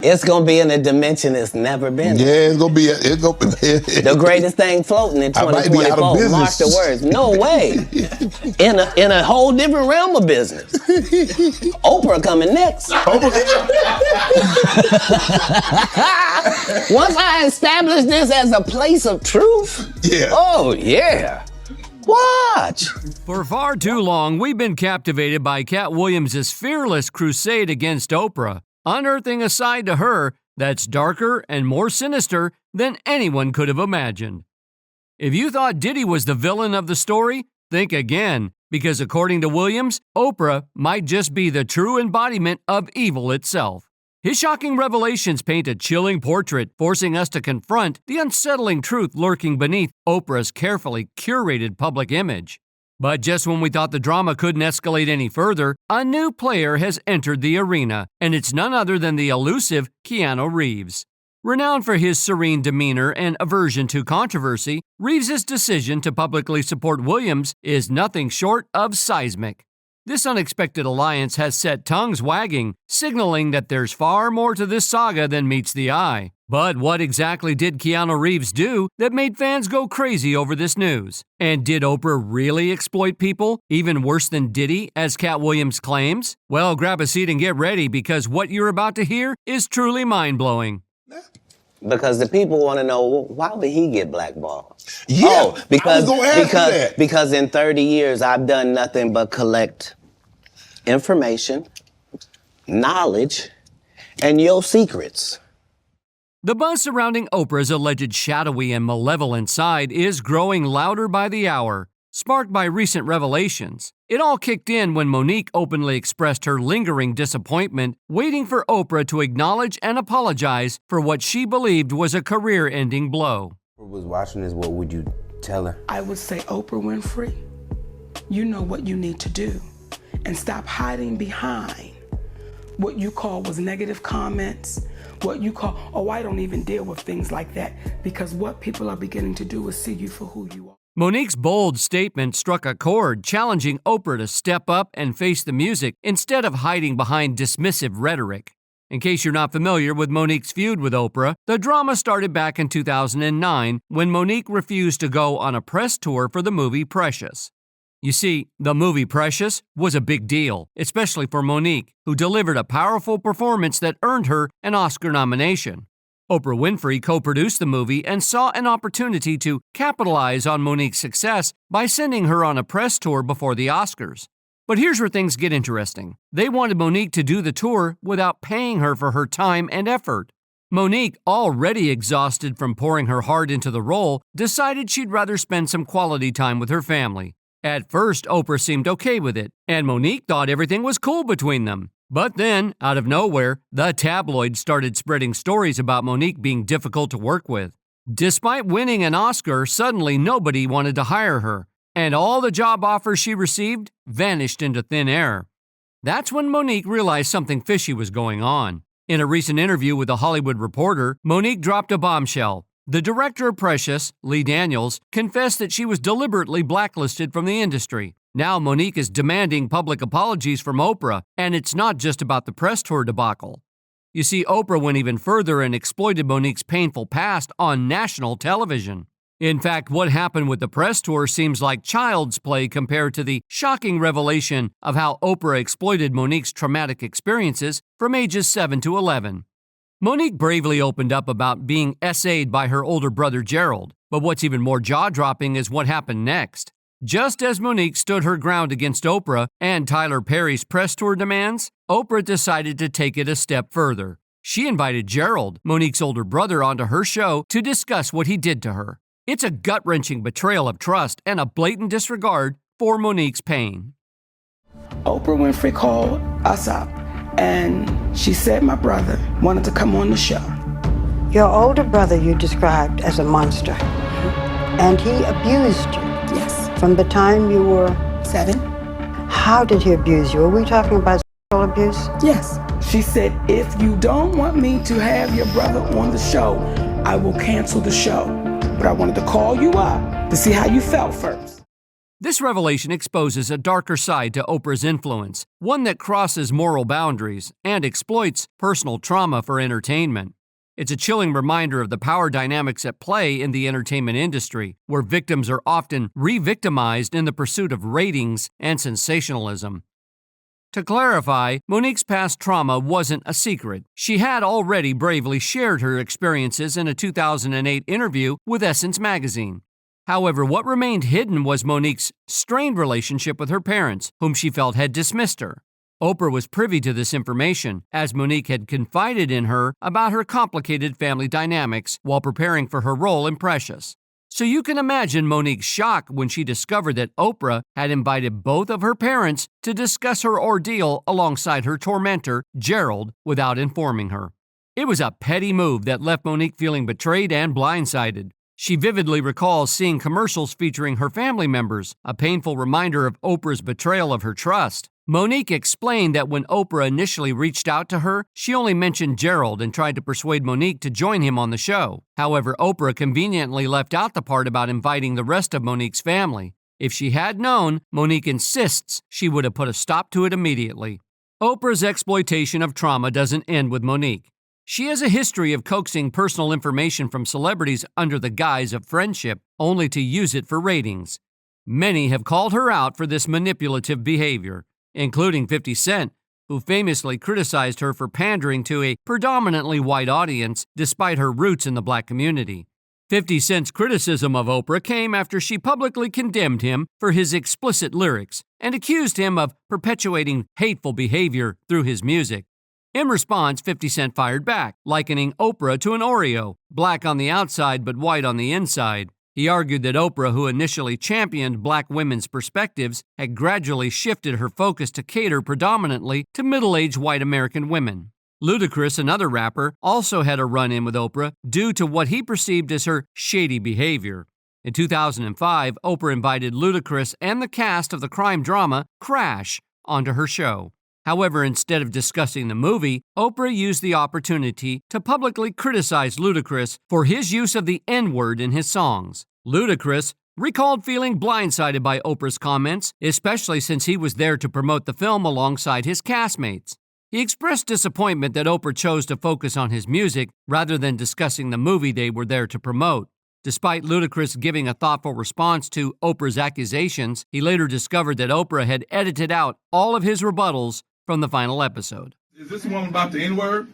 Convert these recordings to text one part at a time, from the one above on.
It's gonna be in a dimension it's never been. Yeah, it's gonna be. The greatest thing floating in 2024. Mark the words. No way. In a whole different realm of business. Oprah coming next. Once I establish this as a place of truth. Yeah. Oh yeah. Watch. For far too long, we've been captivated by Katt Williams' fearless crusade against Oprah, unearthing a side to her that's darker and more sinister than anyone could have imagined. If you thought Diddy was the villain of the story, think again, because according to Williams, Oprah might just be the true embodiment of evil itself. His shocking revelations paint a chilling portrait, forcing us to confront the unsettling truth lurking beneath Oprah's carefully curated public image. But just when we thought the drama couldn't escalate any further, a new player has entered the arena, and it's none other than the elusive Keanu Reeves. Renowned for his serene demeanor and aversion to controversy, Reeves' decision to publicly support Williams is nothing short of seismic. This unexpected alliance has set tongues wagging, signaling that there's far more to this saga than meets the eye. But what exactly did Keanu Reeves do that made fans go crazy over this news? And did Oprah really exploit people, even worse than Diddy, as Katt Williams claims? Well, grab a seat and get ready, because what you're about to hear is truly mind-blowing. Because the people want to know, why would he get blackballed? Yeah, because in 30 years, I've done nothing but collect information, knowledge, and your secrets. The buzz surrounding Oprah's alleged shadowy and malevolent side is growing louder by the hour, sparked by recent revelations. It all kicked in when Monique openly expressed her lingering disappointment, waiting for Oprah to acknowledge and apologize for what she believed was a career-ending blow. Oprah was watching this, what would you tell her? I would say, Oprah Winfrey, you know what you need to do, and stop hiding behind what you call was negative comments, what you call, oh, I don't even deal with things like that, because what people are beginning to do is see you for who you are. Monique's bold statement struck a chord, challenging Oprah to step up and face the music instead of hiding behind dismissive rhetoric. In case you're not familiar with Monique's feud with Oprah, the drama started back in 2009 when Monique refused to go on a press tour for the movie Precious. You see, the movie Precious was a big deal, especially for Monique, who delivered a powerful performance that earned her an Oscar nomination. Oprah Winfrey co-produced the movie and saw an opportunity to capitalize on Monique's success by sending her on a press tour before the Oscars. But here's where things get interesting. They wanted Monique to do the tour without paying her for her time and effort. Monique, already exhausted from pouring her heart into the role, decided she'd rather spend some quality time with her family. At first, Oprah seemed okay with it, and Monique thought everything was cool between them. But then, out of nowhere, the tabloids started spreading stories about Monique being difficult to work with. Despite winning an Oscar, suddenly nobody wanted to hire her, and all the job offers she received vanished into thin air. That's when Monique realized something fishy was going on. In a recent interview with The Hollywood Reporter, Monique dropped a bombshell. The director of Precious, Lee Daniels, confessed that she was deliberately blacklisted from the industry. Now Monique is demanding public apologies from Oprah, and it's not just about the press tour debacle. You see, Oprah went even further and exploited Monique's painful past on national television. In fact, what happened with the press tour seems like child's play compared to the shocking revelation of how Oprah exploited Monique's traumatic experiences from ages 7 to 11. Monique bravely opened up about being SA'd by her older brother Gerald, but what's even more jaw-dropping is what happened next. Just as Monique stood her ground against Oprah and Tyler Perry's press tour demands, Oprah decided to take it a step further. She invited Gerald, Monique's older brother, onto her show to discuss what he did to her. It's a gut-wrenching betrayal of trust and a blatant disregard for Monique's pain. Oprah Winfrey called us up, and she said my brother wanted to come on the show. Your older brother you described as a monster, and he abused you. Yes. From the time you were 7. How did he abuse you? Are we talking about sexual abuse? Yes. She said, if you don't want me to have your brother on the show, I will cancel the show. But I wanted to call you up to see how you felt first. This revelation exposes a darker side to Oprah's influence, one that crosses moral boundaries and exploits personal trauma for entertainment. It's a chilling reminder of the power dynamics at play in the entertainment industry, where victims are often re-victimized in the pursuit of ratings and sensationalism. To clarify, Monique's past trauma wasn't a secret. She had already bravely shared her experiences in a 2008 interview with Essence magazine. However, what remained hidden was Monique's strained relationship with her parents, whom she felt had dismissed her. Oprah was privy to this information, as Monique had confided in her about her complicated family dynamics while preparing for her role in Precious. So you can imagine Monique's shock when she discovered that Oprah had invited both of her parents to discuss her ordeal alongside her tormentor, Gerald, without informing her. It was a petty move that left Monique feeling betrayed and blindsided. She vividly recalls seeing commercials featuring her family members, a painful reminder of Oprah's betrayal of her trust. Monique explained that when Oprah initially reached out to her, she only mentioned Gerald and tried to persuade Monique to join him on the show. However, Oprah conveniently left out the part about inviting the rest of Monique's family. If she had known, Monique insists she would have put a stop to it immediately. Oprah's exploitation of trauma doesn't end with Monique. She has a history of coaxing personal information from celebrities under the guise of friendship, only to use it for ratings. Many have called her out for this manipulative behavior, including 50 Cent, who famously criticized her for pandering to a predominantly white audience despite her roots in the black community. 50 Cent's criticism of Oprah came after she publicly condemned him for his explicit lyrics and accused him of perpetuating hateful behavior through his music. In response, 50 Cent fired back, likening Oprah to an Oreo, black on the outside but white on the inside. He argued that Oprah, who initially championed black women's perspectives, had gradually shifted her focus to cater predominantly to middle-aged white American women. Ludacris, another rapper, also had a run-in with Oprah due to what he perceived as her shady behavior. In 2005, Oprah invited Ludacris and the cast of the crime drama Crash onto her show. However, instead of discussing the movie, Oprah used the opportunity to publicly criticize Ludacris for his use of the N-word in his songs. Ludacris recalled feeling blindsided by Oprah's comments, especially since he was there to promote the film alongside his castmates. He expressed disappointment that Oprah chose to focus on his music rather than discussing the movie they were there to promote. Despite Ludacris giving a thoughtful response to Oprah's accusations, he later discovered that Oprah had edited out all of his rebuttals from the final episode. Is this one about the N-word?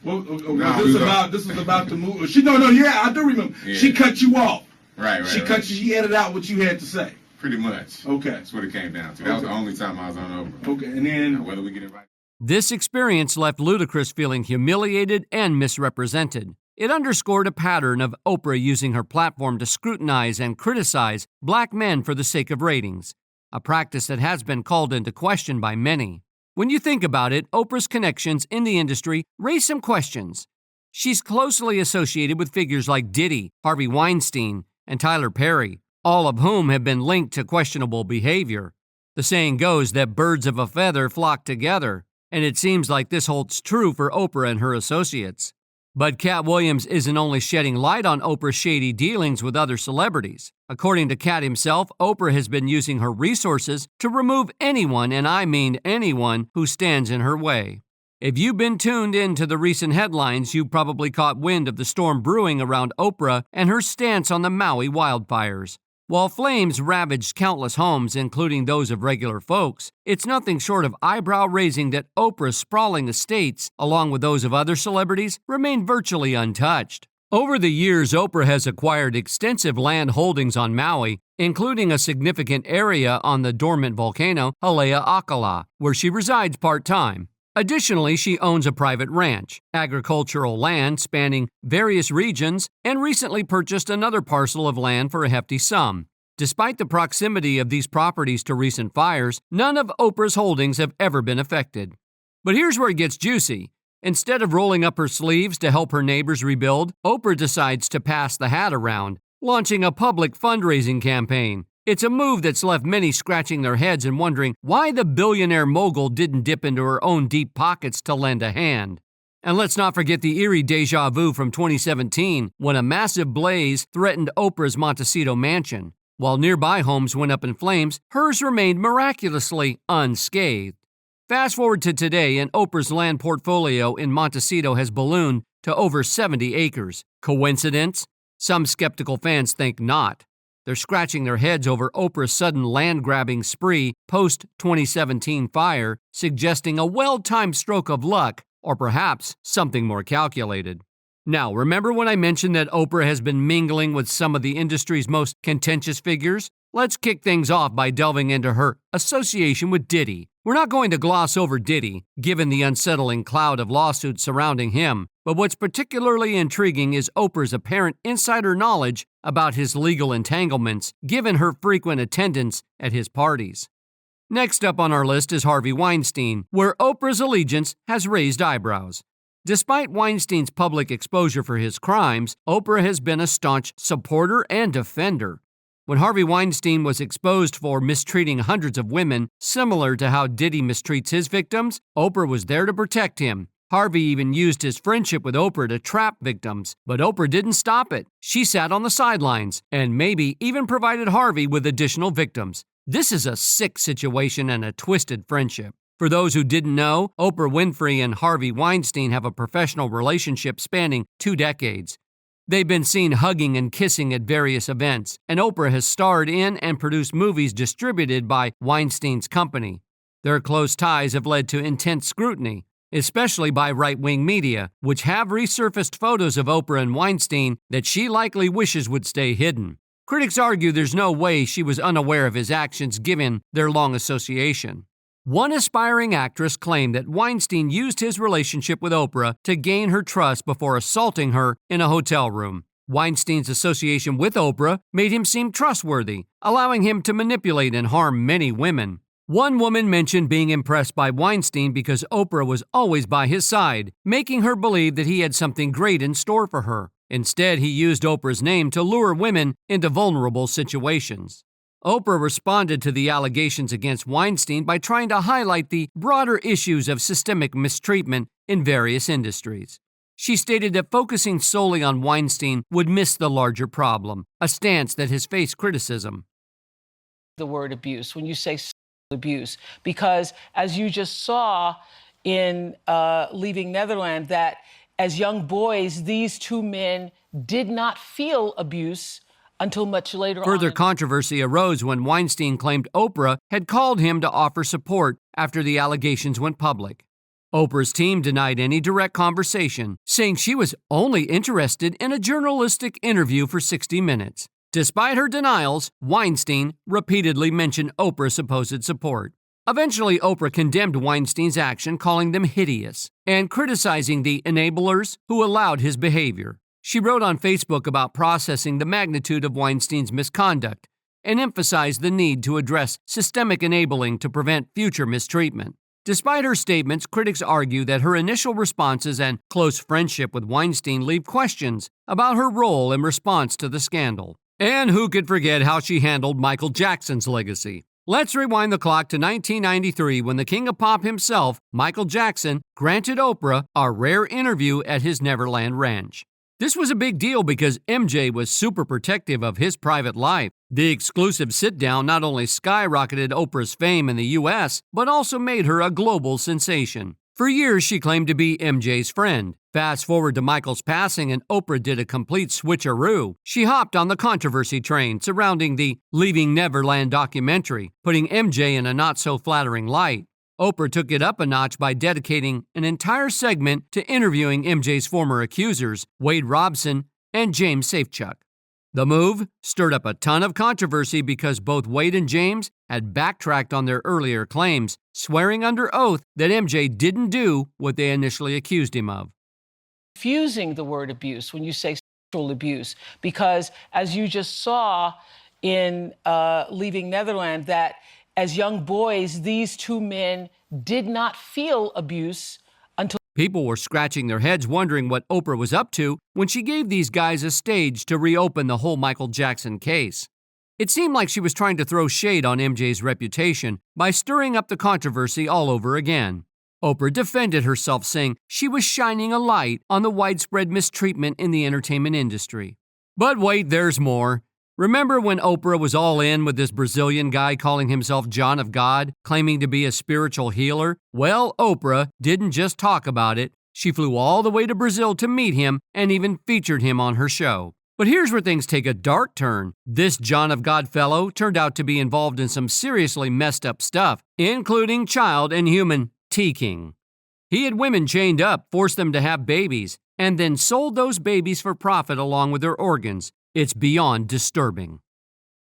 This was about the movie. I do remember. Yeah. She cut you off. Right. She edited out what you had to say. Pretty much. Okay. That's what it came down to. That was the only time I was on Oprah. Okay, and then whether we get invited. This experience left Ludacris feeling humiliated and misrepresented. It underscored a pattern of Oprah using her platform to scrutinize and criticize black men for the sake of ratings, a practice that has been called into question by many. When you think about it, Oprah's connections in the industry raise some questions. She's closely associated with figures like Diddy, Harvey Weinstein, and Tyler Perry, all of whom have been linked to questionable behavior. The saying goes that birds of a feather flock together, and it seems like this holds true for Oprah and her associates. But Katt Williams isn't only shedding light on Oprah's shady dealings with other celebrities. According to Katt himself, Oprah has been using her resources to remove anyone, and I mean anyone, who stands in her way. If you've been tuned in to the recent headlines, you probably caught wind of the storm brewing around Oprah and her stance on the Maui wildfires. While flames ravaged countless homes, including those of regular folks, it's nothing short of eyebrow-raising that Oprah's sprawling estates, along with those of other celebrities, remain virtually untouched. Over the years, Oprah has acquired extensive land holdings on Maui, including a significant area on the dormant volcano Haleakala, where she resides part-time. Additionally, she owns a private ranch, agricultural land spanning various regions, and recently purchased another parcel of land for a hefty sum. Despite the proximity of these properties to recent fires, none of Oprah's holdings have ever been affected. But here's where it gets juicy. Instead of rolling up her sleeves to help her neighbors rebuild, Oprah decides to pass the hat around, launching a public fundraising campaign. It's a move that's left many scratching their heads and wondering why the billionaire mogul didn't dip into her own deep pockets to lend a hand. And let's not forget the eerie deja vu from 2017 when a massive blaze threatened Oprah's Montecito mansion. While nearby homes went up in flames, hers remained miraculously unscathed. Fast forward to today, and Oprah's land portfolio in Montecito has ballooned to over 70 acres. Coincidence? Some skeptical fans think not. They're scratching their heads over Oprah's sudden land-grabbing spree post-2017 fire, suggesting a well-timed stroke of luck, or perhaps something more calculated. Now, remember when I mentioned that Oprah has been mingling with some of the industry's most contentious figures? Let's kick things off by delving into her association with Diddy. We're not going to gloss over Diddy, given the unsettling cloud of lawsuits surrounding him, but what's particularly intriguing is Oprah's apparent insider knowledge about his legal entanglements, given her frequent attendance at his parties. Next up on our list is Harvey Weinstein, where Oprah's allegiance has raised eyebrows. Despite Weinstein's public exposure for his crimes, Oprah has been a staunch supporter and defender. When Harvey Weinstein was exposed for mistreating hundreds of women, similar to how Diddy mistreats his victims, Oprah was there to protect him. Harvey even used his friendship with Oprah to trap victims, but Oprah didn't stop it. She sat on the sidelines and maybe even provided Harvey with additional victims. This is a sick situation and a twisted friendship. For those who didn't know, Oprah Winfrey and Harvey Weinstein have a professional relationship spanning 2 decades. They've been seen hugging and kissing at various events, and Oprah has starred in and produced movies distributed by Weinstein's company. Their close ties have led to intense scrutiny, especially by right-wing media, which have resurfaced photos of Oprah and Weinstein that she likely wishes would stay hidden. Critics argue there's no way she was unaware of his actions given their long association. One aspiring actress claimed that Weinstein used his relationship with Oprah to gain her trust before assaulting her in a hotel room. Weinstein's association with Oprah made him seem trustworthy, allowing him to manipulate and harm many women. One woman mentioned being impressed by Weinstein because Oprah was always by his side, making her believe that he had something great in store for her. Instead, he used Oprah's name to lure women into vulnerable situations. Oprah responded to the allegations against Weinstein by trying to highlight the broader issues of systemic mistreatment in various industries. She stated that focusing solely on Weinstein would miss the larger problem, a stance that has faced criticism. The word abuse, when you say abuse, because as you just saw in Leaving Neverland, that as young boys, these 2 men did not feel abuse until much later on. Further controversy arose when Weinstein claimed Oprah had called him to offer support after the allegations went public. Oprah's team denied any direct conversation, saying she was only interested in a journalistic interview for 60 Minutes. Despite her denials, Weinstein repeatedly mentioned Oprah's supposed support. Eventually, Oprah condemned Weinstein's action, calling them hideous, and criticizing the enablers who allowed his behavior. She wrote on Facebook about processing the magnitude of Weinstein's misconduct and emphasized the need to address systemic enabling to prevent future mistreatment. Despite her statements, critics argue that her initial responses and close friendship with Weinstein leave questions about her role in response to the scandal. And who could forget how she handled Michael Jackson's legacy? Let's rewind the clock to 1993 when the king of pop himself, Michael Jackson, granted Oprah a rare interview at his Neverland Ranch. This was a big deal because MJ was super protective of his private life. The exclusive sit-down not only skyrocketed Oprah's fame in the U.S., but also made her a global sensation. For years, she claimed to be MJ's friend. Fast forward to Michael's passing and Oprah did a complete switcheroo. She hopped on the controversy train surrounding the Leaving Neverland documentary, putting MJ in a not-so-flattering light. Oprah took it up a notch by dedicating an entire segment to interviewing MJ's former accusers, Wade Robson and James Safechuck. The move stirred up a ton of controversy because both Wade and James had backtracked on their earlier claims, swearing under oath that MJ didn't do what they initially accused him of. Confusing the word abuse when you say sexual abuse, because as you just saw in Leaving Neverland, that as young boys, these 2 men did not feel abuse until... People were scratching their heads wondering what Oprah was up to when she gave these guys a stage to reopen the whole Michael Jackson case. It seemed like she was trying to throw shade on MJ's reputation by stirring up the controversy all over again. Oprah defended herself, saying she was shining a light on the widespread mistreatment in the entertainment industry. But wait, there's more. Remember when Oprah was all in with this Brazilian guy calling himself John of God, claiming to be a spiritual healer? Well, Oprah didn't just talk about it. She flew all the way to Brazil to meet him and even featured him on her show. But here's where things take a dark turn. This John of God fellow turned out to be involved in some seriously messed up stuff, including child and human teaking. He had women chained up, forced them to have babies, and then sold those babies for profit along with their organs. It's beyond disturbing.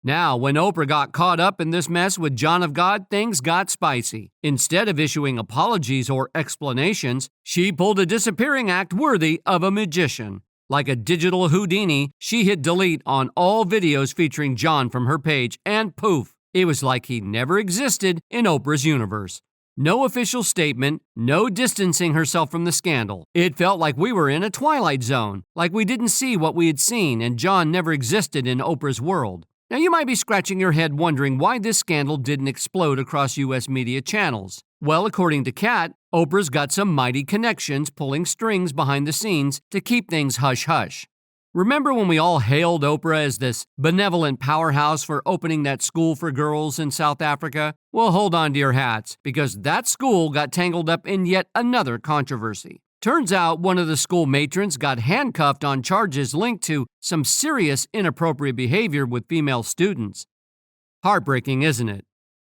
Now, when Oprah got caught up in this mess with John of God, things got spicy. Instead of issuing apologies or explanations, she pulled a disappearing act worthy of a magician. Like a digital Houdini, she hit delete on all videos featuring John from her page, and poof, it was like he never existed in Oprah's universe. No official statement, no distancing herself from the scandal. It felt like we were in a twilight zone, like we didn't see what we had seen and John never existed in Oprah's world. Now you might be scratching your head wondering why this scandal didn't explode across U.S. media channels. Well, according to Katt, Oprah's got some mighty connections pulling strings behind the scenes to keep things hush-hush. Remember when we all hailed Oprah as this benevolent powerhouse for opening that school for girls in South Africa? Well, hold on to your hats, because that school got tangled up in yet another controversy. Turns out one of the school matrons got handcuffed on charges linked to some serious inappropriate behavior with female students. Heartbreaking, isn't it?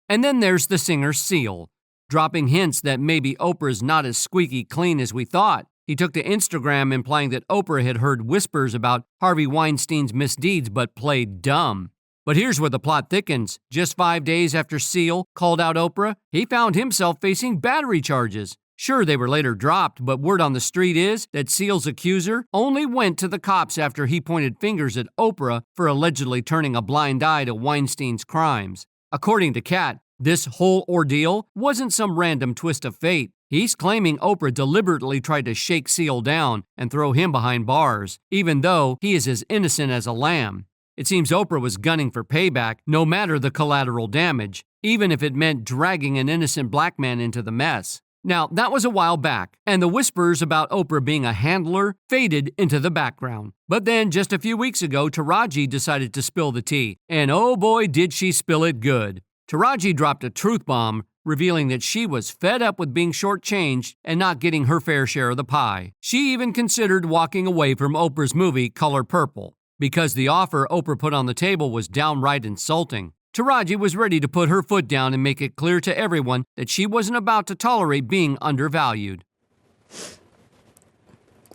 And then there's the singer Seal, dropping hints that maybe Oprah's not as squeaky clean as we thought. He took to Instagram implying that Oprah had heard whispers about Harvey Weinstein's misdeeds but played dumb. But here's where the plot thickens. Just 5 days after Seal called out Oprah, he found himself facing battery charges. Sure, they were later dropped, but word on the street is that Seal's accuser only went to the cops after he pointed fingers at Oprah for allegedly turning a blind eye to Weinstein's crimes. According to Katt, this whole ordeal wasn't some random twist of fate. He's claiming Oprah deliberately tried to shake Seal down and throw him behind bars, even though he is as innocent as a lamb. It seems Oprah was gunning for payback, no matter the collateral damage, even if it meant dragging an innocent black man into the mess. Now, that was a while back, and the whispers about Oprah being a handler faded into the background. But then, just a few weeks ago, Taraji decided to spill the tea, and oh boy did she spill it good. Taraji dropped a truth bomb, revealing that she was fed up with being shortchanged and not getting her fair share of the pie. She even considered walking away from Oprah's movie Color Purple, because the offer Oprah put on the table was downright insulting. Taraji was ready to put her foot down and make it clear to everyone that she wasn't about to tolerate being undervalued.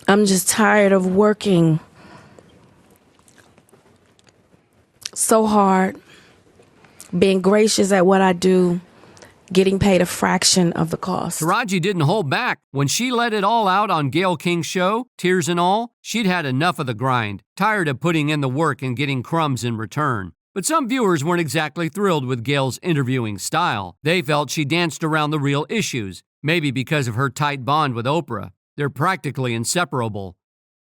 I'm just tired of working so hard, being gracious at what I do, getting paid a fraction of the cost. Taraji didn't hold back. When she let it all out on Gayle King's show, Tears and All, she'd had enough of the grind, tired of putting in the work and getting crumbs in return. But some viewers weren't exactly thrilled with Gayle's interviewing style. They felt she danced around the real issues, maybe because of her tight bond with Oprah. They're practically inseparable.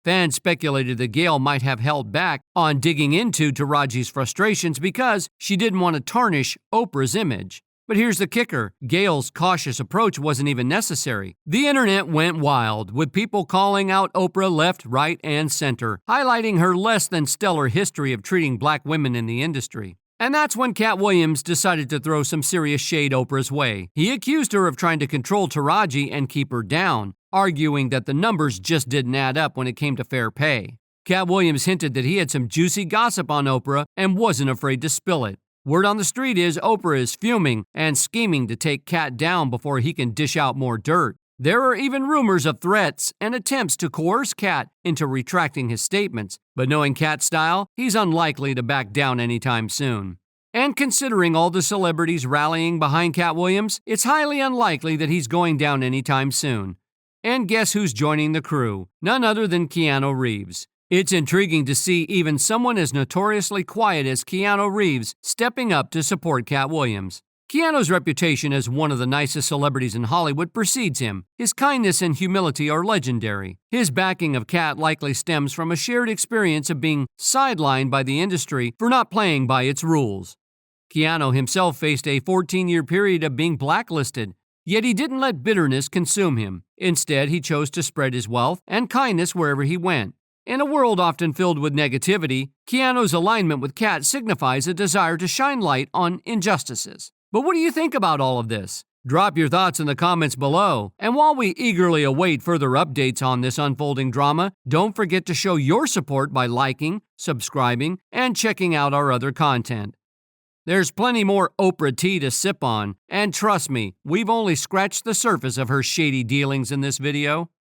Fans speculated that Gayle might have held back on digging into Taraji's frustrations because she didn't want to tarnish Oprah's image. But here's the kicker. Gayle's cautious approach wasn't even necessary. The internet went wild, with people calling out Oprah left, right, and center, highlighting her less than stellar history of treating black women in the industry. And that's when Katt Williams decided to throw some serious shade Oprah's way. He accused her of trying to control Taraji and keep her down, arguing that the numbers just didn't add up when it came to fair pay. Katt Williams hinted that he had some juicy gossip on Oprah and wasn't afraid to spill it. Word on the street is Oprah is fuming and scheming to take Katt down before he can dish out more dirt. There are even rumors of threats and attempts to coerce Katt into retracting his statements, but knowing Katt's style, he's unlikely to back down anytime soon. And considering all the celebrities rallying behind Katt Williams, it's highly unlikely that he's going down anytime soon. And guess who's joining the crew? None other than Keanu Reeves. It's intriguing to see even someone as notoriously quiet as Keanu Reeves stepping up to support Katt Williams. Keanu's reputation as one of the nicest celebrities in Hollywood precedes him. His kindness and humility are legendary. His backing of Katt likely stems from a shared experience of being sidelined by the industry for not playing by its rules. Keanu himself faced a 14-year period of being blacklisted, yet he didn't let bitterness consume him. Instead, he chose to spread his wealth and kindness wherever he went. In a world often filled with negativity, Keanu's alignment with Katt signifies a desire to shine light on injustices. But what do you think about all of this? Drop your thoughts in the comments below, and while we eagerly await further updates on this unfolding drama, don't forget to show your support by liking, subscribing, and checking out our other content. There's plenty more Oprah tea to sip on, and trust me, we've only scratched the surface of her shady dealings in this video.